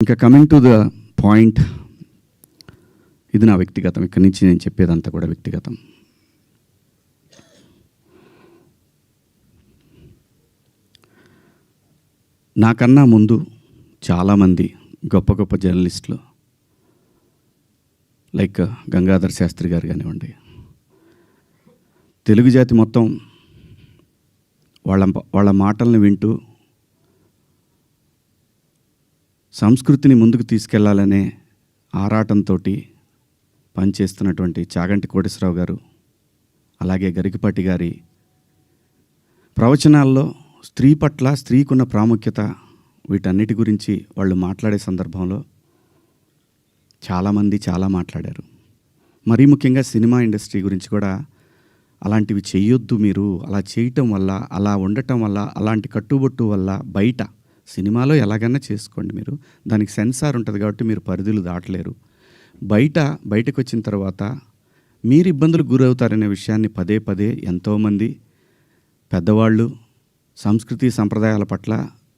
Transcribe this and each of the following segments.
ఇంకా coming to the point, ఇది నా వ్యక్తిగతం. ఇక్కడి నుంచి నేను చెప్పేదంతా కూడా వ్యక్తిగతం. నాకన్నా ముందు చాలామంది గొప్ప గొప్ప జర్నలిస్టులు లైక్ గంగాధర్ శాస్త్రి గారు కానివ్వండి, తెలుగు జాతి మొత్తం వాళ్ళ మాటలను వింటూ సంస్కృతిని ముందుకు తీసుకెళ్లాలనే ఆరాటంతో పనిచేస్తున్నటువంటి చాగంటి కోటేశ్వరరావు గారు, అలాగే గరికపాటి గారి ప్రవచనాల్లో స్త్రీ పట్ల, స్త్రీకున్న ప్రాముఖ్యత, వీటన్నిటి గురించి వాళ్ళు మాట్లాడే సందర్భంలో చాలామంది చాలా మాట్లాడారు. మరీ ముఖ్యంగా సినిమా ఇండస్ట్రీ గురించి కూడా అలాంటివి చేయొద్దు, మీరు అలా చేయటం వల్ల, అలా ఉండటం వల్ల, అలాంటి కట్టుబొట్టు వల్ల బయట సినిమాలో ఎలాగైనా చేసుకోండి, మీరు దానికి సెన్సార్ ఉంటుంది కాబట్టి మీరు పరిధులు దాటలేరు, బయటకు వచ్చిన తర్వాత మీరు ఇబ్బందులకు గురవుతారనే విషయాన్ని పదే పదే ఎంతోమంది పెద్దవాళ్ళు, సంస్కృతి సంప్రదాయాల పట్ల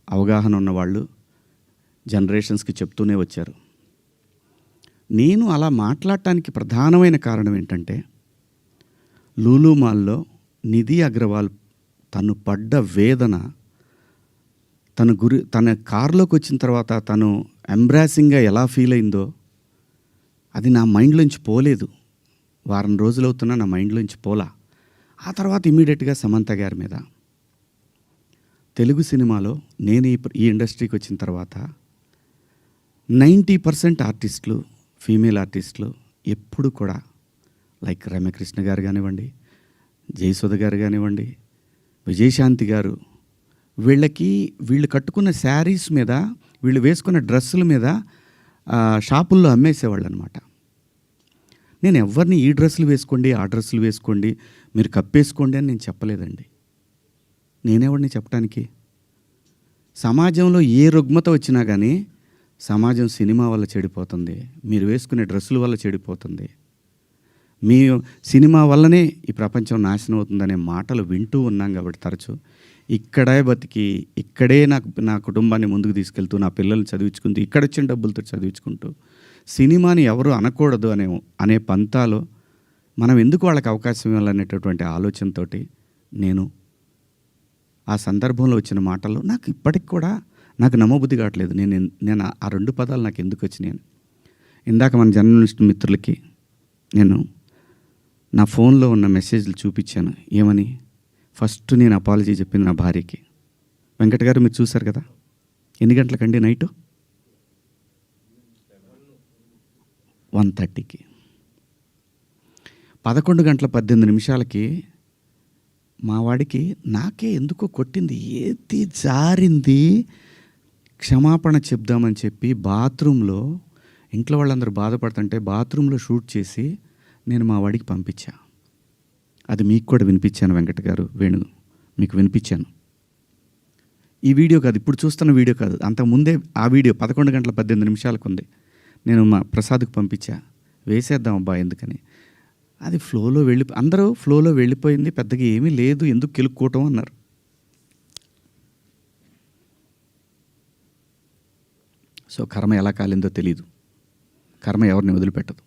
అవగాహన ఉన్నవాళ్ళు జనరేషన్స్కి చెప్తూనే వచ్చారు. నేను అలా మాట్లాడటానికి ప్రధానమైన కారణం ఏంటంటే, లూలు మాల్లో నిధి అగర్వాల్ తను పడ్డ వేదన, తన కారులోకి వచ్చిన తర్వాత తను ఎంబ్రాసింగ్గా ఎలా ఫీల్ అయిందో అది నా మైండ్లోంచి పోలేదు. వారం రోజులవుతున్నా నా మైండ్లోంచి పోలా. ఆ తర్వాత ఇమీడియట్గా సమంత గారి మీద, తెలుగు సినిమాలో నేను ఈ ఇండస్ట్రీకి వచ్చిన తర్వాత 90% ఆర్టిస్టులు, ఫీమేల్ ఆర్టిస్టులు ఎప్పుడు కూడా లైక్ రమ్యకృష్ణ గారు కానివ్వండి, జయసుధ గారు కానివ్వండి, విజయశాంతి గారు, వీళ్ళు కట్టుకున్న శారీస్ మీద, వీళ్ళు వేసుకున్న డ్రెస్సుల మీద షాపుల్లో అమ్మేసేవాళ్ళు అనమాట. నేను ఎవరిని ఈ డ్రెస్సులు వేసుకోండి, ఆ డ్రెస్సులు వేసుకోండి, మీరు కప్పేసుకోండి అని నేను చెప్పలేదండి. నేనెవరిని చెప్పడానికి? సమాజంలో ఏ రుగ్మత వచ్చినా కానీ సమాజం సినిమా వల్ల చెడిపోతుంది, మీరు వేసుకునే డ్రెస్సుల వల్ల చెడిపోతుంది, మీ సినిమా వల్లనే ఈ ప్రపంచం నాశనం అవుతుందనే మాటలు వింటూ ఉన్నాం. కాబట్టి తరచూ ఇక్కడే బతికి, ఇక్కడే నా కుటుంబాన్ని ముందుకు తీసుకెళ్తూ, నా పిల్లల్ని చదివించుకుంటూ, ఇక్కడొచ్చిన డబ్బులతో చదివించుకుంటూ, సినిమాని ఎవరు అనకూడదు అనే పంతాలో మనం ఎందుకు వాళ్ళకి అవకాశం ఇవ్వాలనేటటువంటి ఆలోచనతో నేను ఆ సందర్భంలో వచ్చిన మాటల్లో నాకు ఇప్పటికి కూడా నాకు నమ్మబుద్ధి కావట్లేదు. నేను ఆ 2 పదాలు నాకు ఎందుకు వచ్చినాయి. ఇందాక మన జర్నలిస్ట్ మిత్రులకి నేను నా ఫోన్లో ఉన్న మెసేజ్లు చూపించాను. ఏమని? ఫస్ట్ నేను అపాలజీ చెప్పింది నా భార్యకి. వెంకట గారు మీరు చూశారు కదా, ఎన్ని గంటలకండి? నైటు 1:30కి. 11:18 మా వాడికి నాకే ఎందుకో కొట్టింది, ఏది జారింది, క్షమాపణ చెప్దామని చెప్పి బాత్రూంలో, ఇంట్లో వాళ్ళందరూ బాధపడుతుంటే బాత్రూంలో షూట్ చేసి నేను మా వాడికి పంపించా. అది మీకు కూడా వినిపించాను వెంకట గారు, వేణు మీకు వినిపించాను. ఈ వీడియో కాదు, ఇప్పుడు చూస్తున్న వీడియో కాదు, అంతకుముందే ఆ వీడియో 11:18 ఉంది. నేను మా ప్రసాద్కి పంపించా, వేసేద్దాం అబ్బా ఎందుకని. అది అందరూ ఫ్లోలో వెళ్ళిపోయింది, పెద్దగా ఏమీ లేదు, ఎందుకు కెలుక్కోవటం అన్నారు. సో కర్మ ఎలా కాలిందో తెలీదు, కర్మ ఎవరిని వదిలిపెట్టదు.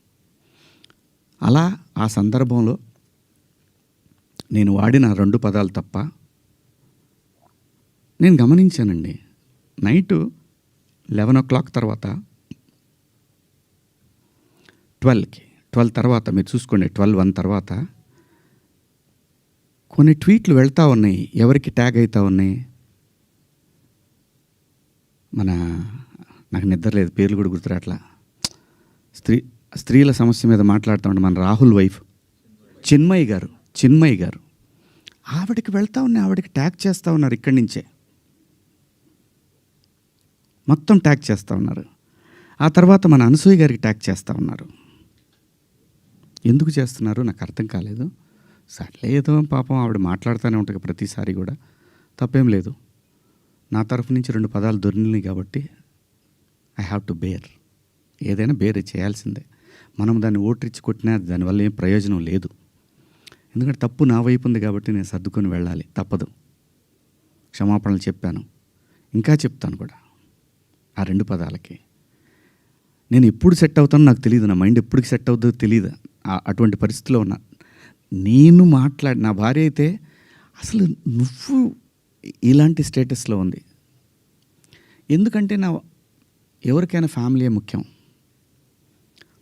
అలా ఆ సందర్భంలో నేను వాడిన 2 పదాలు తప్ప నేను గమనించానండి. నైటు 11 తర్వాత 12 తర్వాత మీరు చూసుకోండి, 12:01 తర్వాత కొన్ని ట్వీట్లు వెళ్తూ ఉన్నాయి, ఎవరికి ట్యాగ్ అవుతూ ఉన్నాయి. నాకు నిద్ర లేదు, పేర్లు కూడా గుర్తురాట్లా. స్త్రీల సమస్య మీద మాట్లాడుతూ ఉంటే మన రాహుల్ వైఫ్ చిన్మయి గారు ఆవిడకి వెళ్తూ ఉన్నాయి, ఆవిడకి ట్యాగ్ చేస్తూ ఉన్నారు. ఇక్కడి నుంచే మొత్తం ట్యాగ్ చేస్తూ ఉన్నారు. ఆ తర్వాత మన అనసూయ గారికి ట్యాగ్ చేస్తూ ఉన్నారు. ఎందుకు చేస్తున్నారు నాకు అర్థం కాలేదు. సర్లే ఏదో పాపం ఆవిడ మాట్లాడుతూనే ఉంటుంది ప్రతిసారి కూడా, తప్పేం లేదు. నా తరఫు నుంచి 2 పదాలు దొరికినాయి కాబట్టి ఐ హ్యావ్ టు బేర్. ఏదైనా బేర్ చేయాల్సిందే. మనం దాన్ని ఓట్రిచ్చి కొట్టినా దానివల్ల ఏం ప్రయోజనం లేదు. ఎందుకంటే తప్పు నా వైపు ఉంది కాబట్టి నేను సర్దుకొని వెళ్ళాలి, తప్పదు. క్షమాపణలు చెప్పాను, ఇంకా చెప్తాను కూడా ఆ 2 పదాలకి. నేను ఎప్పుడు సెట్ అవుతానో నాకు తెలియదు, నా మైండ్ ఎప్పటికి సెట్ అవుతుందో తెలియదు. అటువంటి పరిస్థితిలో ఉన్నా. నేను నా భార్య అయితే అసలు నువ్వు ఇలాంటి స్టేటస్లో ఉంది. ఎందుకంటే ఎవరికైనా ఫ్యామిలీయే ముఖ్యం.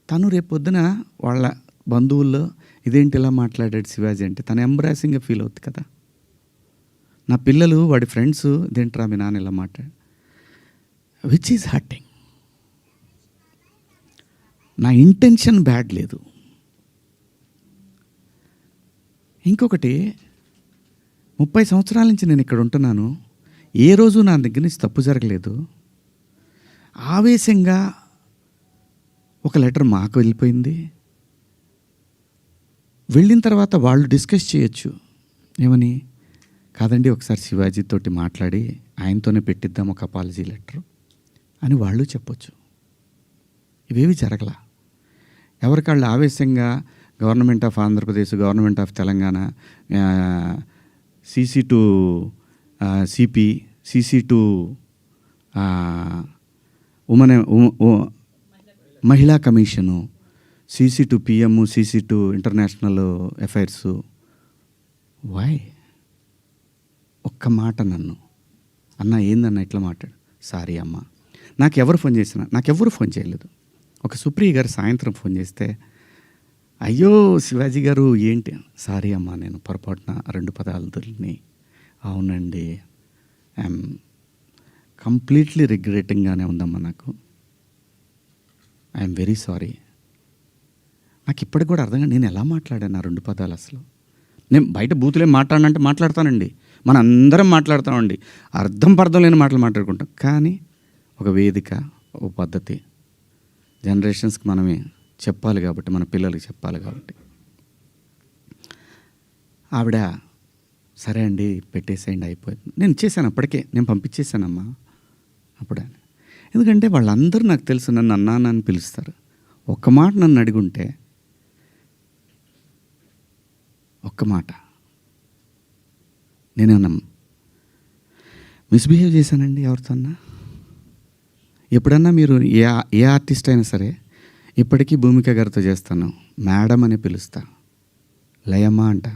తను రేపొద్దున వాళ్ళ బంధువుల్లో ఇదేంటి ఇలా మాట్లాడాడు శివాజీ అంటే తను ఎంబ్రాసింగ్గా ఫీల్ అవుతుంది కదా. నా పిల్లలు వాడి ఫ్రెండ్స్ ఇదేంట్రా మీ నాన్న ఇలా మాట్లాడు, విచ్ ఈజ్ హర్టింగ్. నా ఇంటెన్షన్ బ్యాడ్ లేదు. ఇంకొకటి 30 సంవత్సరాల నుంచి నేను ఇక్కడ ఉంటున్నాను, ఏ రోజు నా దగ్గర నుంచి తప్పు జరగలేదు. ఆవేశంగా ఒక లెటర్ మాకు వెళ్ళిపోయింది. వెళ్ళిన తర్వాత వాళ్ళు డిస్కస్ చేయొచ్చు, ఏమని, కాదండి ఒకసారి శివాజీ తోటి మాట్లాడి ఆయనతోనే పెట్టిద్దాం ఒక అపాలజీ లెటర్ అని వాళ్ళు చెప్పొచ్చు. ఇవేవి జరగలా. ఎవరికాళ్ళు ఆవేశంగా government of Andhra Pradesh, government of Telangana, CC to CP, CC to మహిళా commission, CC to PM, CC to international affairs. Why? ఒక్క మాట నన్ను అన్న ఏందన్న ఇట్లా మాట్లాడు, సారీ అమ్మ. నాకెవరు ఫోన్ చేసినా, నాకెవరు ఫోన్ చేయలేదు. ఒక సుప్రియ గారు సాయంత్రం ఫోన్ చేస్తే, అయ్యో శివాజీ గారు ఏంటి, సారీ అమ్మా నేను పొరపాటున 2 పదాలు దొరికినాయి. అవునండి, ఐఎమ్ కంప్లీట్లీ రిగ్రెటింగ్గానే ఉందమ్మా, నాకు ఐఎమ్ వెరీ సారీ. నాకు ఇప్పటికి కూడా అర్థంగా నేను ఎలా మాట్లాడాను ఆ 2 పదాలు. అసలు నేను బయట బూతులే మాట్లాడినంటే మాట్లాడతానండి, మన అందరం మాట్లాడతామండి, అర్థం పర్థం లేని మాటలు మాట్లాడుకుంటాం. కానీ ఒక వేదిక, ఒక పద్ధతి, జనరేషన్స్కి మనమే చెప్పాలి కాబట్టి, మన పిల్లలకి చెప్పాలి కాబట్టి. ఆవిడ సరే అండి పెట్టేసేయండి అయిపోయింది. నేను ఇచ్చేసాను, అప్పటికే నేను పంపించేశానమ్మా అప్పుడే. ఎందుకంటే వాళ్ళందరూ నాకు తెలుసు, నన్ను అన్నాను అని పిలుస్తారు. ఒక్క మాట నన్ను అడిగుంటే, ఒక్క మాట నేనేమన్నా మిస్బిహేవ్ చేశానండి ఎవరితోన్నా? ఎప్పుడన్నా మీరు ఏ ఆర్టిస్ట్ అయినా సరే, ఇప్పటికీ భూమిక గారితో చేస్తాను, మేడం అని పిలుస్తా, లయమ్మ అంట,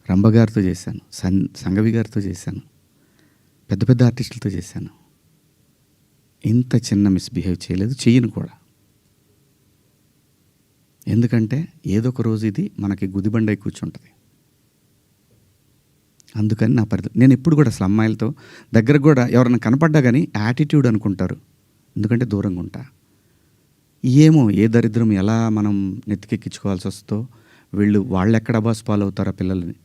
రంభ గారితో చేశాను, సంగవి గారితో చేశాను, పెద్ద పెద్ద ఆర్టిస్టులతో చేశాను. ఇంత చిన్న మిస్బిహేవ్ చేయలేదు, చెయ్యను కూడా. ఎందుకంటే ఏదో ఒక రోజు ఇది మనకి గుదిబండై కూర్చుంటుంది. అందుకని నా పరిధి నేను ఎప్పుడు కూడా అసలు అమ్మాయిలతో దగ్గర కూడా ఎవరైనా కనపడ్డా కానీ యాటిట్యూడ్ అనుకుంటారు, ఎందుకంటే దూరంగా ఉంటా. ఏమో ఏ దరిద్రం ఎలా మనం నెత్తికెక్కించుకోవాల్సి వస్తుందో, వాళ్ళు ఎక్కడ అబాస్ పాలవుతారా పిల్లల్ని,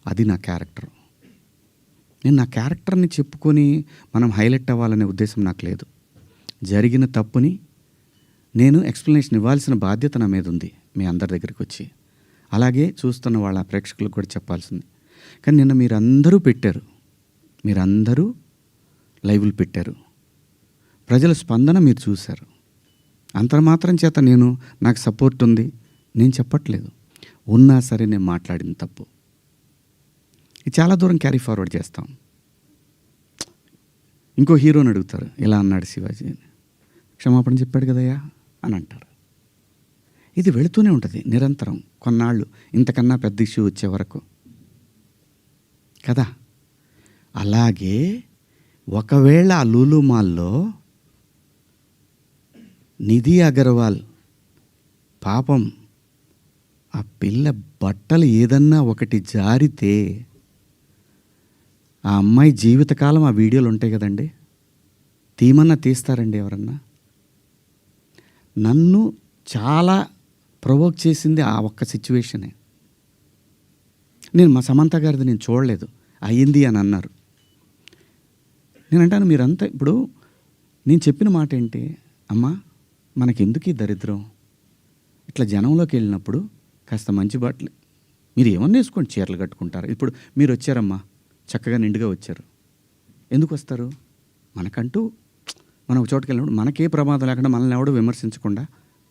అది నా క్యారెక్టర్. నేను నా క్యారెక్టర్ని చెప్పుకొని మనం హైలైట్ అవ్వాలనే ఉద్దేశం నాకు లేదు. జరిగిన తప్పుని నేను ఎక్స్ప్లెనేషన్ ఇవ్వాల్సిన బాధ్యత నా మీద ఉంది మీ అందరి దగ్గరికి వచ్చి, అలాగే చూస్తున్న వాళ్ళ ప్రేక్షకులకు కూడా చెప్పాల్సింది. కానీ నిన్న మీరందరూ పెట్టారు, మీరందరూ లైవ్లు పెట్టారు, ప్రజల స్పందన మీరు చూశారు. అంతర్మాత్రం చేత నాకు సపోర్ట్ ఉంది నేను చెప్పట్లేదు, ఉన్నా సరే నేను మాట్లాడిన తప్పు ఇది చాలా దూరం క్యారీ ఫార్వర్డ్ చేస్తాం. ఇంకో హీరోని అడుగుతారు, ఇలా అన్నాడు శివాజీ, క్షమాపణ చెప్పాడు కదయ్యా అని అంటారు. ఇది వెళుతూనే ఉంటుంది నిరంతరం, కొన్నాళ్ళు ఇంతకన్నా పెద్ద ఇష్యూ వచ్చే వరకు కదా. అలాగే ఒకవేళ ఆ లూలు మాల్లో నిధి అగర్వాల్ పాపం ఆ పిల్ల బట్టలు ఏదన్నా ఒకటి జారితే ఆ అమ్మాయి జీవితకాలం ఆ వీడియోలు ఉంటాయి కదండి, తీమన్నా తీస్తారండి ఎవరన్నా? నన్ను చాలా ప్రొవోక్ చేసింది ఆ ఒక్క సిచ్యువేషనే. మా సమంత గారిది నేను చూడలేదు, అయ్యింది అని అన్నారు. నేను అంటాను, మీరంతా ఇప్పుడు నేను చెప్పిన మాట ఏంటి, అమ్మా మనకెందుకు ఈ దరిద్రం, ఇట్లా జనంలోకి వెళ్ళినప్పుడు కాస్త మంచి బట్టలు మీరు ఏమన్నా వేసుకోండి, చీరలు కట్టుకుంటారు. ఇప్పుడు మీరు వచ్చారమ్మా, చక్కగా నిండుగా వచ్చారు, ఎందుకు వస్తారు? మనకంటూ మనం ఒక చోటుకి వెళ్ళినప్పుడు మనకే ప్రమాదం లేకుండా మనల్ని ఎవడో విమర్శించకుండా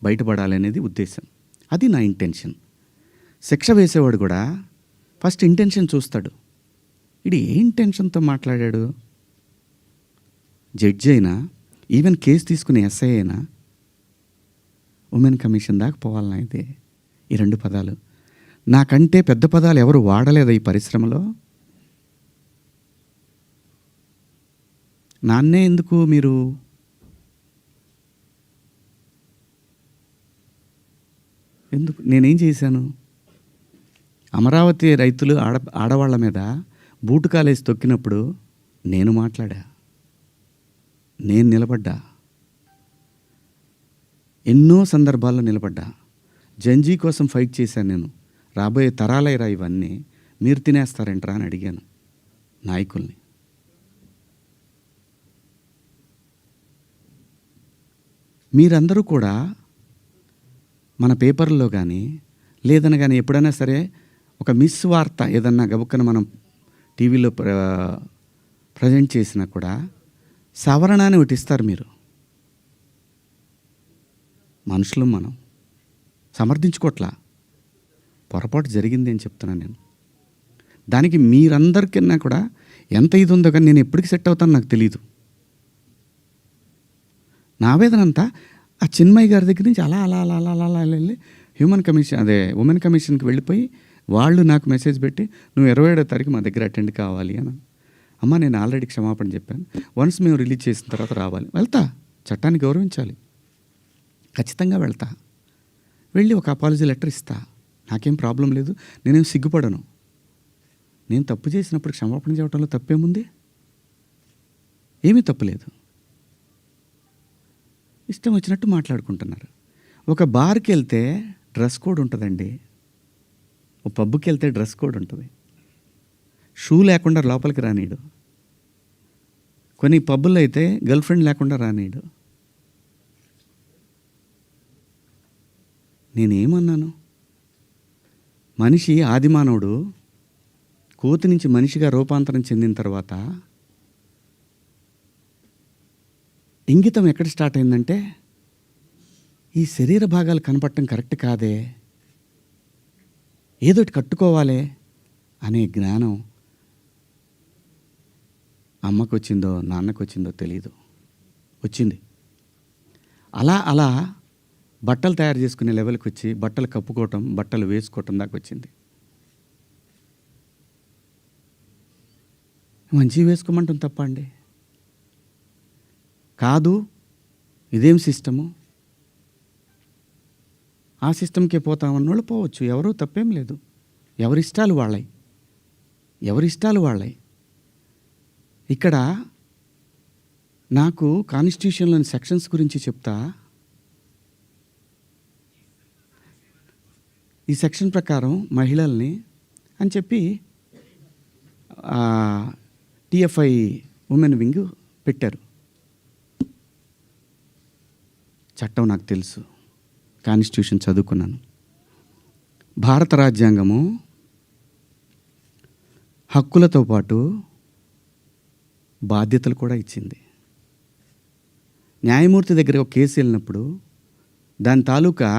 బయటపడాలి అనేది ఉద్దేశం. అది నా ఇంటెన్షన్. శిక్ష వేసేవాడు కూడా ఫస్ట్ ఇంటెన్షన్ చూస్తాడు, ఇది ఏ ఇంటెన్షన్తో మాట్లాడాడు. జడ్జి అయినా, ఈవెన్ కేసు తీసుకునే ఎస్ఐ అయినా ఉమెన్ కమిషన్ దాకా పోవాలన్నా అయితే ఈ 2 పదాలు. నాకంటే పెద్ద పదాలు ఎవరు వాడలేదా ఈ పరిశ్రమలో? నాన్నే ఎందుకు మీరు ఎందుకు నేనేం చేశాను? అమరావతి రైతులు ఆడవాళ్ళ మీద బూటు కాలేసి తొక్కినప్పుడు నేను మాట్లాడా, నేను నిలబడ్డా, ఎన్నో సందర్భాల్లో నిలబడ్డా. జంజీ కోసం ఫైట్ చేశాను నేను. రాబోయే తరాలైరా ఇవన్నీ, మీరు తినేస్తారంటరా అని అడిగాను నాయకుల్ని. మీరందరూ కూడా మన పేపర్లో కానీ లేదన్నా కానీ ఎప్పుడైనా సరే ఒక మిస్ వార్త ఏదన్నా గబుక్కన మనం టీవీలో ప్రజెంట్ చేసినా కూడా సవరణ అని ఒకటి ఇస్తారు మీరు. మనుషులు మనం సమర్థించుకోవట్లా, పొరపాటు జరిగింది అని చెప్తున్నాను నేను. దానికి మీరందరికన్నా కూడా ఎంత ఇది ఉందో కానీ నేను ఎప్పటికి సెట్ అవుతాను నాకు తెలీదు. నా ఆవేదన అంతా ఆ చిన్మయ్య గారి దగ్గర నుంచి అలా అలా అలా అలా అలా అలా వెళ్ళి హ్యూమన్ కమిషన్ ఉమెన్ కమిషన్కి వెళ్ళిపోయి వాళ్ళు నాకు మెసేజ్ పెట్టి నువ్వు 27వ తారీఖు మా దగ్గర అటెండ్ కావాలి అని. అమ్మ నేను ఆల్రెడీ క్షమాపణ చెప్పాను, వన్స్ మేము రిలీజ్ చేసిన తర్వాత రావాలి. వెళ్తా, చట్టాన్ని గౌరవించాలి, ఖచ్చితంగా వెళ్తా. వెళ్ళి ఒక అపాలజీ లెటర్ ఇస్తా, నాకేం ప్రాబ్లం లేదు, నేనేం సిగ్గుపడను. నేను తప్పు చేసినప్పుడు క్షమాపణ చెప్పడంలో తప్పేముంది? ఏమీ తప్పులేదు. ఇష్టం వచ్చినట్టు మాట్లాడుకుంటున్నారు. ఒక బార్కి వెళ్తే డ్రెస్ కోడ్ ఉంటుందండి, ఒక పబ్కి వెళ్తే డ్రెస్ కోడ్ ఉంటుంది. షూ లేకుండా లోపలికి రానీడు. కొన్ని పబ్బుల్లో అయితే గర్ల్ ఫ్రెండ్ లేకుండా రానీడు. నేనేమన్నాను? మనిషి ఆదిమానవుడు కోతి నుంచి మనిషిగా రూపాంతరం చెందిన తర్వాత ఇంగితం ఎక్కడ స్టార్ట్ అయిందంటే ఈ శరీర భాగాలు కనపడటం కరెక్ట్ కాదే, ఏదోటి కట్టుకోవాలి అనే జ్ఞానం అమ్మకు వచ్చిందో నాన్నకు వచ్చిందో తెలీదు, వచ్చింది. అలా అలా బట్టలు తయారు చేసుకునే లెవెల్కి వచ్చి బట్టలు కప్పుకోవటం, బట్టలు వేసుకోవటం దాకా వచ్చింది. మంచివి వేసుకోమంటాం తప్ప అండి? కాదు, ఇదేం సిస్టము, ఆ సిస్టమ్కే పోతామన్న వాళ్ళు పోవచ్చు, ఎవరూ తప్పేం లేదు. ఎవరిష్టాలు వాళ్ళయి, ఎవరిష్టాలు వాళ్ళయి. ఇక్కడ నాకు కాన్స్టిట్యూషన్లోని సెక్షన్స్ గురించి చెప్తా. ఈ సెక్షన్ ప్రకారం మహిళల్ని అని చెప్పి టిఎఫ్ఐ ఉమెన్ వింగ్ పెట్టారు. చట్టం నాకు తెలుసు, కాన్స్టిట్యూషన్ చదువుకున్నాను. భారత రాజ్యాంగము హక్కులతో పాటు బాధ్యతలు కూడా ఇచ్చింది. న్యాయమూర్తి దగ్గర ఒక కేసు వెళ్ళినప్పుడు దాని తాలూకా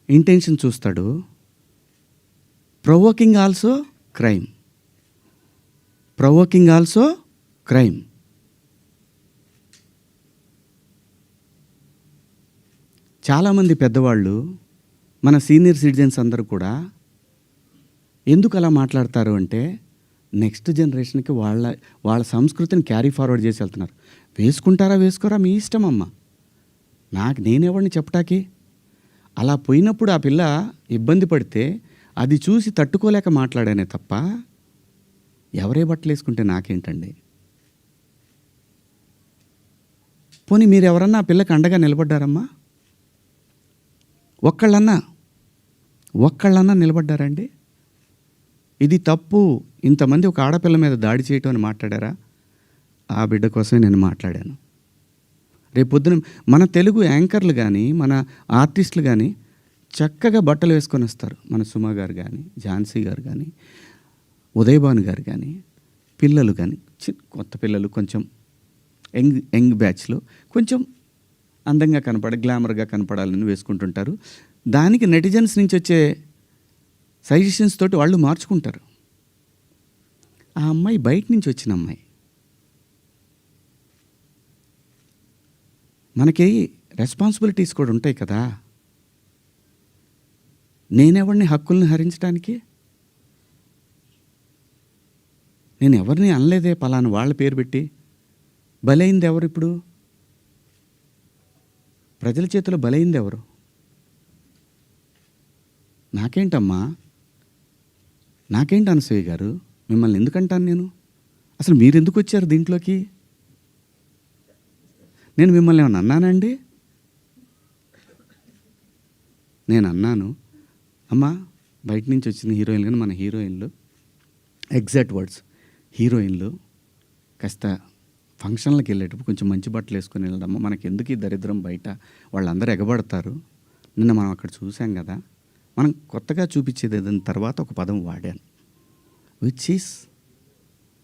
ఇంటెన్షన్ చూస్తాడు. Provoking also crime, provoking also crime. చాలామంది పెద్దవాళ్ళు, మన సీనియర్ సిటిజన్స్ అందరూ కూడా ఎందుకు అలా మాట్లాడతారు అంటే నెక్స్ట్ జనరేషన్కి వాళ్ళ సంస్కృతిని క్యారీ ఫార్వర్డ్ చేసి వెళ్తున్నారు. వేసుకుంటారా వేసుకోరా మీ ఇష్టం అమ్మ, నేనెవరిని చెప్పటాకి. అలా పోయినప్పుడు ఆ పిల్ల ఇబ్బంది పడితే అది చూసి తట్టుకోలేక మాట్లాడానే తప్ప ఎవరే బట్టలు వేసుకుంటే నాకేంటండి. పోనీ మీరు ఎవరన్నా ఆ పిల్లకి అండగా నిలబడ్డారమ్మా? ఒక్కళ్ళన్నా నిలబడ్డారండి? ఇది తప్పు, ఇంతమంది ఒక ఆడపిల్ల మీద దాడి చేయటం అని మాట్లాడారా? ఆ బిడ్డ కోసమే నేను మాట్లాడాను. రేపొద్దున మన తెలుగు యాంకర్లు కానీ మన ఆర్టిస్టులు కానీ చక్కగా బట్టలు వేసుకొని వస్తారు. మన సుమ గారు కానీ, ఝాన్సీ గారు కానీ, ఉదయభాను గారు కానీ, పిల్లలు కానీ, కొత్త పిల్లలు కొంచెం యంగ్ బ్యాచ్లో కొంచెం అందంగా గ్లామర్గా కనపడాలని వేసుకుంటుంటారు. దానికి నెటిజన్స్ నుంచి వచ్చే సజెషన్స్ తోటి వాళ్ళు మార్చుకుంటారు. ఆ అమ్మాయి బయట నుంచి వచ్చిన అమ్మాయి. మనకి రెస్పాన్సిబిలిటీస్ కూడా ఉంటాయి కదా. నేనెవరిని హక్కుల్ని హరించడానికి? నేను ఎవరిని అనలేదే పలానా వాళ్ళ పేరు పెట్టి. బలైంది ఎవరు ఇప్పుడు? ప్రజల చేతిలో బలైంది ఎవరు? నాకేంటమ్మా, నాకేంటి అనసూయ గారు, మిమ్మల్ని ఎందుకంటాను నేను? అసలు మీరు ఎందుకు వచ్చారు దీంట్లోకి? నేను మిమ్మల్ని ఏమన్నా అన్నానండి? నేను అన్నాను, అమ్మా బయట నుంచి వచ్చిన హీరోయిన్లు కానీ మన హీరోయిన్లు, ఎగ్జాక్ట్ వర్డ్స్, హీరోయిన్లు కాస్త ఫంక్షన్లకు వెళ్ళేటప్పుడు కొంచెం మంచి బట్టలు వేసుకొని వెళ్ళడమ్మా, మనకి ఎందుకు ఈ దరిద్రం బయట, వాళ్ళందరూ ఎగబడతారు. నిన్న మనం అక్కడ చూసాం కదా, మనం కొత్తగా చూపించేది ఏదైనా తర్వాత ఒక పదం వాడాను, విచ్ ఈస్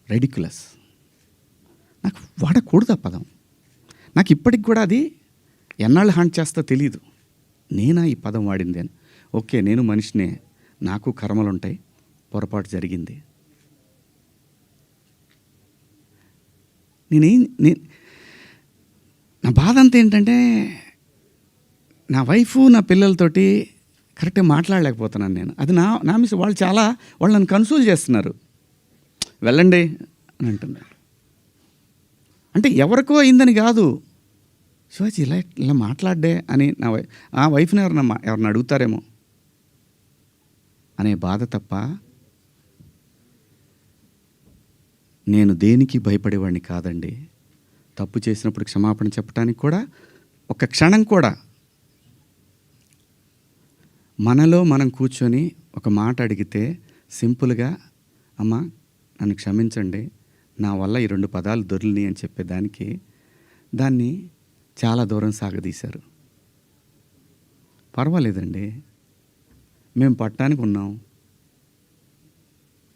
రెడిక్యులస్. నాకు వాడకూడదు ఆ పదం. నాకు ఇప్పటికి కూడా అది ఎన్నాళ్ళు హాంట్ చేస్తా తెలీదు. నేనా ఈ పదం వాడింది అని. ఓకే, నేను మనిషినే, నాకు కర్మలు ఉంటాయి, పొరపాటు జరిగింది. నా బాధ అంతా ఏంటంటే, నా వైఫ్ నా పిల్లలతోటి కరెక్ట్గా మాట్లాడలేకపోతున్నాను నేను. అది నా మిస్. వాళ్ళు నన్ను కన్సోల్ చేస్తున్నారు, వెళ్ళండి అని అంటున్నారు. అంటే ఎవరికో అయిందని కాదు, శివాజీ ఇలా మాట్లాడ్డే అని ఆ వైఫ్ని ఎవరిని అడుగుతారేమో అనే బాధ తప్ప నేను దేనికి భయపడేవాడిని కాదండి. తప్పు చేసినప్పుడు క్షమాపణ చెప్పడానికి కూడా ఒక క్షణం కూడా మనలో మనం కూర్చొని ఒక మాట అడిగితే సింపుల్గా, అమ్మ నన్ను క్షమించండి, నా వల్ల ఈ 2 పదాలు దొరికినాయి అని చెప్పేదానికి దాన్ని చాలా దూరం సాగదీశారు. పర్వాలేదండి, మేము పట్టడానికి ఉన్నాం,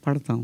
పడతాం.